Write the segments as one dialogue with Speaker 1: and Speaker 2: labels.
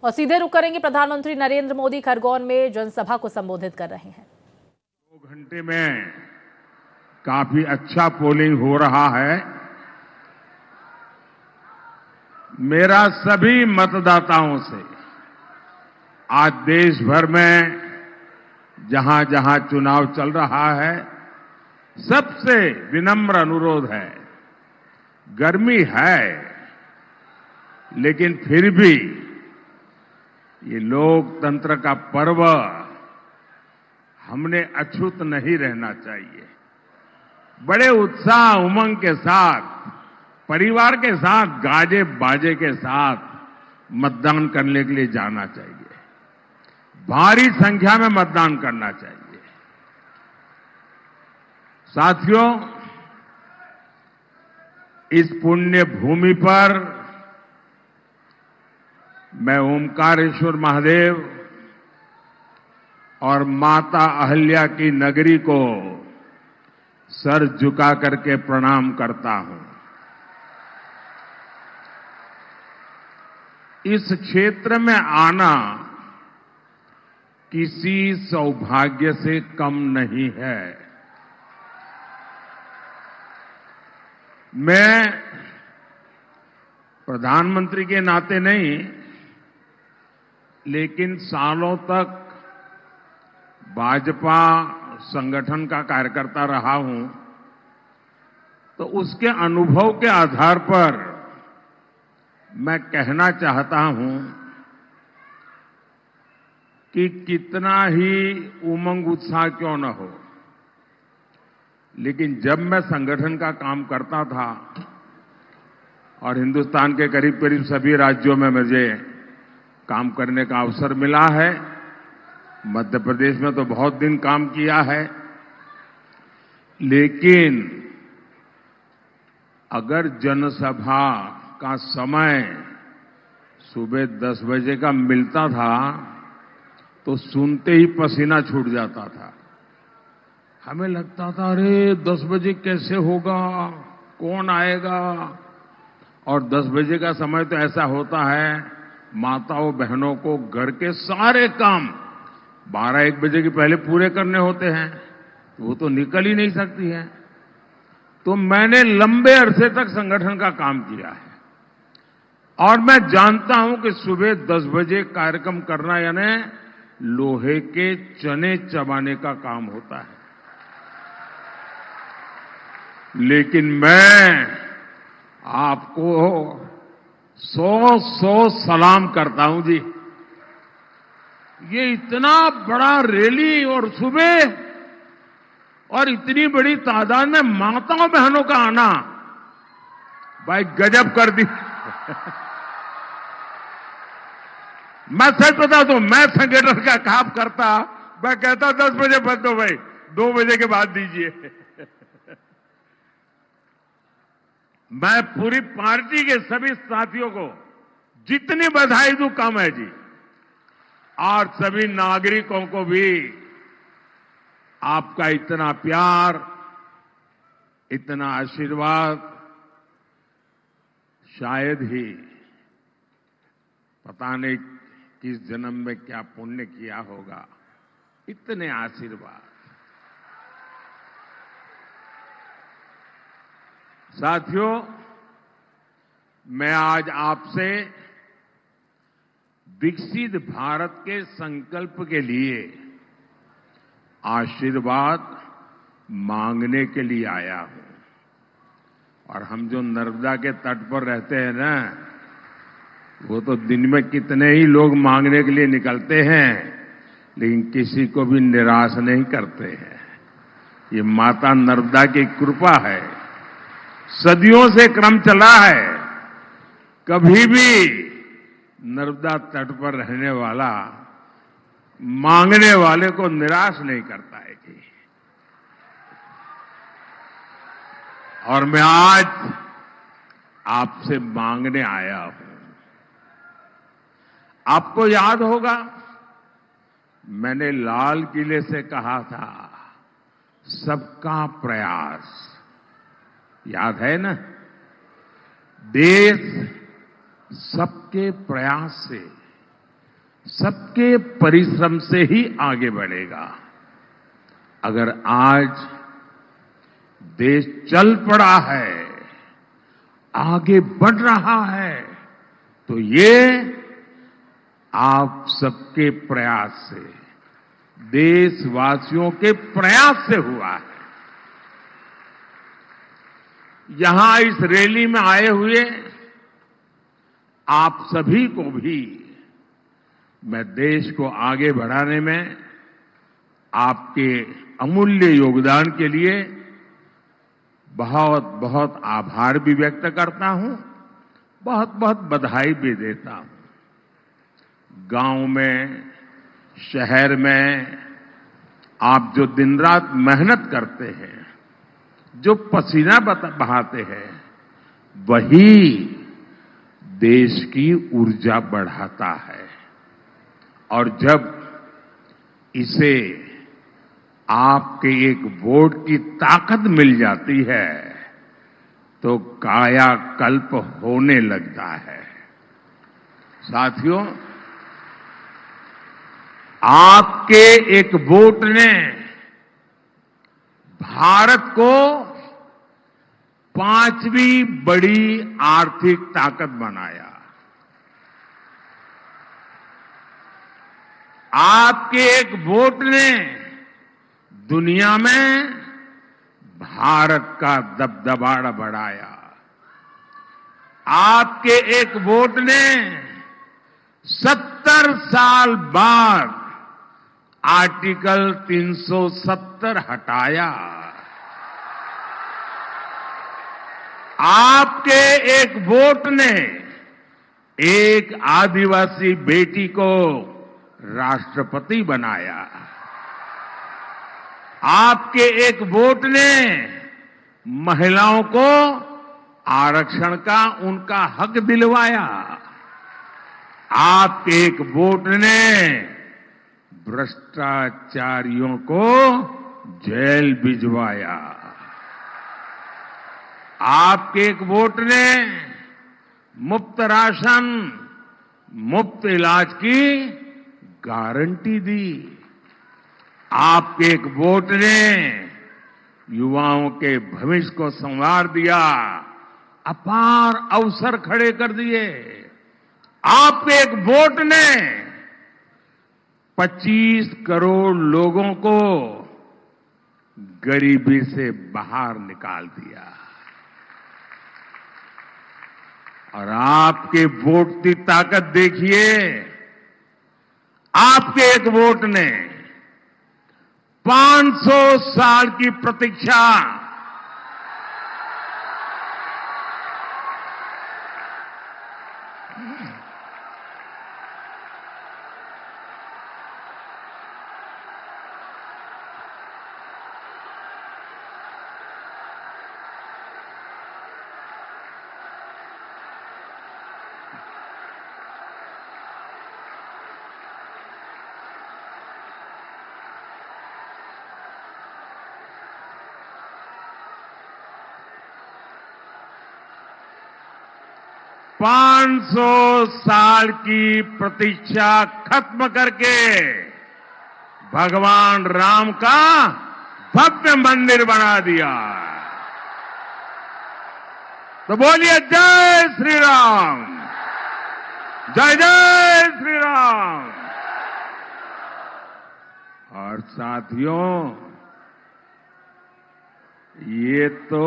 Speaker 1: और सीधे रुख करेंगे प्रधानमंत्री नरेंद्र मोदी खरगोन में जनसभा को संबोधित कर रहे हैं।
Speaker 2: 2 घंटे में काफी अच्छा पोलिंग हो रहा है। मेरा सभी मतदाताओं से आज देश भर में जहां जहां चुनाव चल रहा है, सबसे विनम्र अनुरोध है। गर्मी है, लेकिन फिर भी ये लोकतंत्र का पर्व हमने अछूत नहीं रहना चाहिए। बड़े उत्साह उमंग के साथ, परिवार के साथ, गाजे बाजे के साथ मतदान करने के लिए जाना चाहिए। भारी संख्या में मतदान करना चाहिए। साथियों, इस पुण्य भूमि पर मैं ओमकारेश्वर महादेव और माता अहल्या की नगरी को सर झुका करके प्रणाम करता हूं। इस क्षेत्र में आना किसी सौभाग्य से कम नहीं है। मैं प्रधानमंत्री के नाते नहीं, लेकिन सालों तक भाजपा संगठन का कार्यकर्ता रहा हूं, तो उसके अनुभव के आधार पर मैं कहना चाहता हूं कि कितना ही उमंग उत्साह क्यों न हो, लेकिन जब मैं संगठन का काम करता था और हिंदुस्तान के करीब करीब सभी राज्यों में मुझे काम करने का अवसर मिला है, मध्य प्रदेश में तो बहुत दिन काम किया है, लेकिन अगर जनसभा का समय सुबह 10 बजे का मिलता था तो सुनते ही पसीना छूट जाता था। हमें लगता था, अरे 10 बजे कैसे होगा, कौन आएगा। और 10 बजे का समय तो ऐसा होता है, माताओं बहनों को घर के सारे काम 12-1 बजे के पहले पूरे करने होते हैं, वो तो निकल ही नहीं सकती है। तो मैंने लंबे अरसे तक संगठन का काम किया है और मैं जानता हूं कि सुबह 10 बजे कार्यक्रम करना यानी लोहे के चने चबाने का काम होता है। लेकिन मैं आपको 100 सलाम करता हूं जी। ये इतना बड़ा रैली और सुबह और इतनी बड़ी तादाद में माताओं बहनों का आना, भाई गजब कर दी। मैं सच बता दूं, मैं संगठन का काम करता, मैं कहता 10 बजे बंद दो भाई, 2 बजे के बाद दीजिए। मैं पूरी पार्टी के सभी साथियों को जितनी बधाई दूं कम है जी। और सभी नागरिकों को भी आपका इतना प्यार, इतना आशीर्वाद शायद ही पता नहीं किस जन्म में क्या पुण्य किया होगा, इतने आशीर्वाद। साथियों, मैं आज आपसे विकसित भारत के संकल्प के लिए आशीर्वाद मांगने के लिए आया हूं। और हम जो नर्मदा के तट पर रहते हैं ना, वो तो दिन में कितने ही लोग मांगने के लिए निकलते हैं, लेकिन किसी को भी निराश नहीं करते हैं। ये माता नर्मदा की कृपा है, सदियों से क्रम चला है। कभी भी नर्मदा तट पर रहने वाला मांगने वाले को निराश नहीं करता है जी। और मैं आज आपसे मांगने आया हूं। आपको याद होगा, मैंने लाल किले से कहा था, सबका प्रयास। याद है ना? देश सबके प्रयास से सबके परिश्रम से ही आगे बढ़ेगा। अगर आज देश चल पड़ा है, आगे बढ़ रहा है, तो ये आप सबके प्रयास से, देशवासियों के प्रयास से हुआ है। यहां इस रैली में आए हुए आप सभी को भी मैं देश को आगे बढ़ाने में आपके अमूल्य योगदान के लिए बहुत बहुत आभार भी व्यक्त करता हूं, बहुत बहुत बधाई भी देता हूं। गांव में, शहर में आप जो दिन रात मेहनत करते हैं, जो पसीना बहाते हैं, वही देश की ऊर्जा बढ़ाता है। और जब इसे आपके एक वोट की ताकत मिल जाती है, तो कायाकल्प होने लगता है। साथियों, आपके एक वोट ने भारत को 5वीं बड़ी आर्थिक ताकत बनाया। आपके एक वोट ने दुनिया में भारत का दबदबा बढ़ाया। आपके एक वोट ने 70 साल बाद आर्टिकल 370 हटाया। आपके एक वोट ने एक आदिवासी बेटी को राष्ट्रपति बनाया। आपके एक वोट ने महिलाओं को आरक्षण का उनका हक दिलवाया। आपके एक वोट ने भ्रष्टाचारियों को जेल भिजवाया। आपके एक वोट ने मुफ्त राशन, मुफ्त इलाज की गारंटी दी। आपके एक वोट ने युवाओं के भविष्य को संवार दिया, अपार अवसर खड़े कर दिए। आपके एक वोट ने 25 करोड़ लोगों को गरीबी से बाहर निकाल दिया। और आपके वोट की ताकत देखिए, आपके एक वोट ने 500 साल की प्रतीक्षा ,500 साल की प्रतीक्षा खत्म करके भगवान राम का भव्य मंदिर बना दिया। तो बोलिए जय श्री राम, जय जय श्री राम। और साथियों, ये तो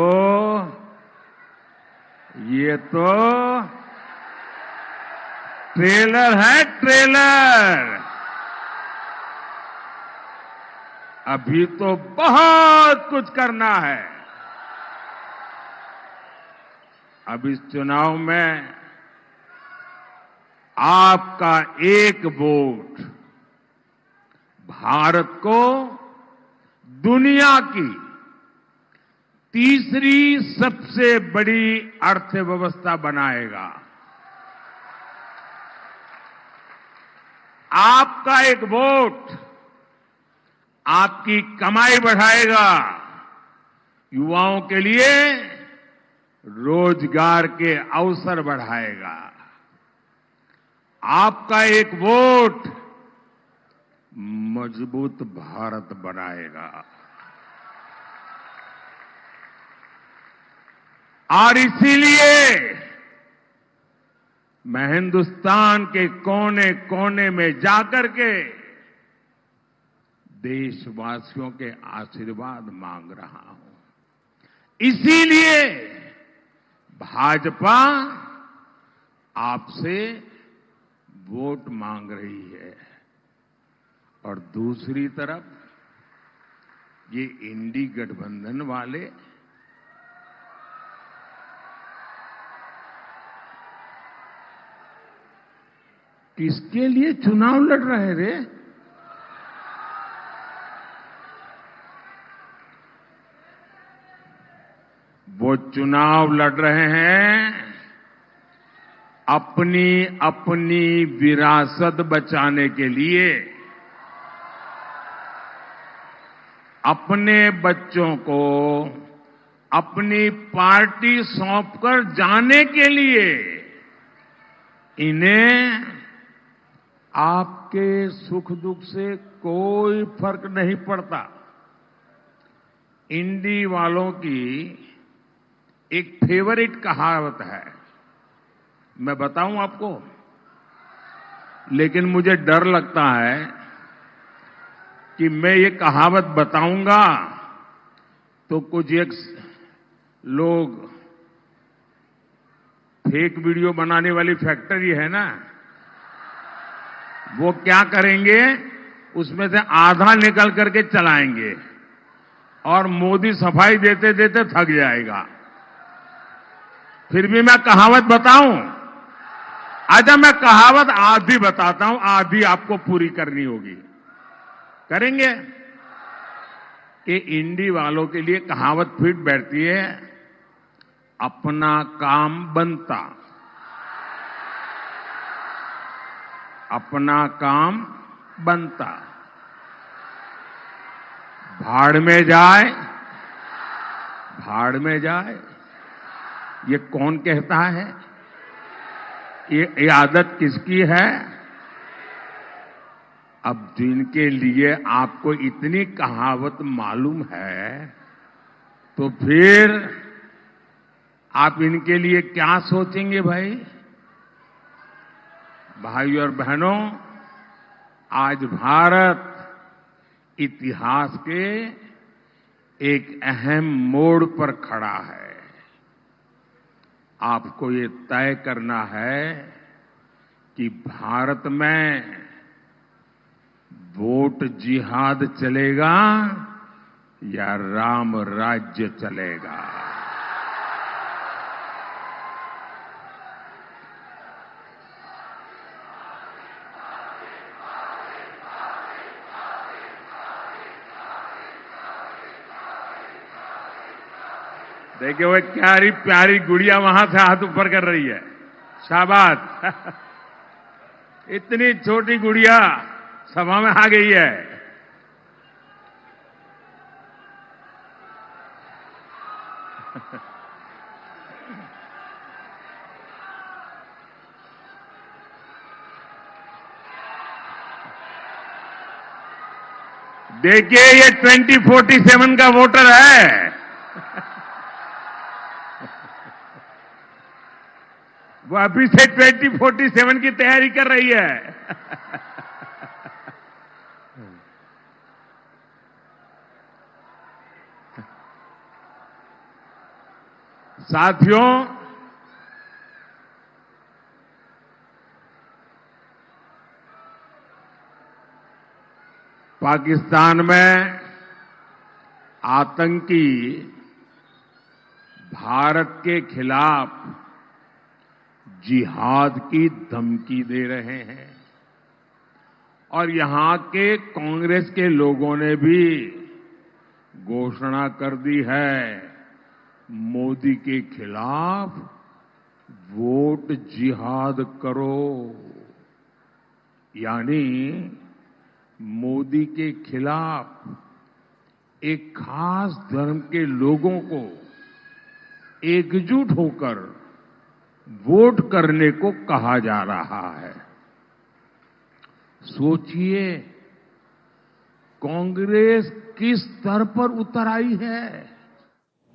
Speaker 2: ट्रेलर है, ट्रेलर। अभी तो बहुत कुछ करना है। अब इस चुनाव में आपका एक वोट भारत को दुनिया की तीसरी सबसे बड़ी अर्थव्यवस्था बनाएगा। आपका एक वोट आपकी कमाई बढ़ाएगा, युवाओं के लिए रोजगार के अवसर बढ़ाएगा। आपका एक वोट मजबूत भारत बनाएगा। और इसीलिए मैं हिंदुस्तान के कोने कोने में जाकर के देशवासियों के आशीर्वाद मांग रहा हूं। इसीलिए भाजपा आपसे वोट मांग रही है। और दूसरी तरफ ये इंडी गठबंधन वाले किसके लिए चुनाव लड़ रहे रे? वो चुनाव लड़ रहे हैं अपनी अपनी विरासत बचाने के लिए, अपने बच्चों को अपनी पार्टी सौंपकर जाने के लिए। इन्हें आपके सुख दुख से कोई फर्क नहीं पड़ता। इंडी वालों की एक फेवरेट कहावत है, मैं बताऊं आपको, लेकिन मुझे डर लगता है कि मैं ये कहावत बताऊंगा तो कुछ एक लोग फेक वीडियो बनाने वाली फैक्ट्री है ना, वो क्या करेंगे, उसमें से आधा निकल करके चलाएंगे और मोदी सफाई देते देते थक जाएगा। फिर भी मैं कहावत बताऊं? अच्छा, मैं कहावत आधी बताता हूं, आधी आपको पूरी करनी होगी। करेंगे? कि इंडी वालों के लिए कहावत फिट बैठती है, अपना काम बनता, अपना काम बनता, भाड़ में जाए, भाड़ में जाए। ये कौन कहता है? ये आदत किसकी है? अब जिनके लिए आपको इतनी कहावत मालूम है, तो फिर आप इनके लिए क्या सोचेंगे भाई? भाइयों और बहनों, आज भारत इतिहास के एक अहम मोड़ पर खड़ा है। आपको ये तय करना है कि भारत में वोट जिहाद चलेगा या राम राज्य चलेगा। देखिए वो प्यारी प्यारी गुड़िया वहां से हाथ ऊपर कर रही है, शाबाश। इतनी छोटी गुड़िया सभा में आ गई है। देखिए ये 2047 का वोटर है। वो अभी से 2047 की तैयारी कर रही है। साथियों, पाकिस्तान में आतंकी भारत के खिलाफ जिहाद की धमकी दे रहे हैं और यहां के कांग्रेस के लोगों ने भी घोषणा कर दी है, मोदी के खिलाफ वोट जिहाद करो। यानी मोदी के खिलाफ एक खास धर्म के लोगों को एकजुट होकर वोट करने को कहा जा रहा है। सोचिए, कांग्रेस किस स्तर पर उतर आई है।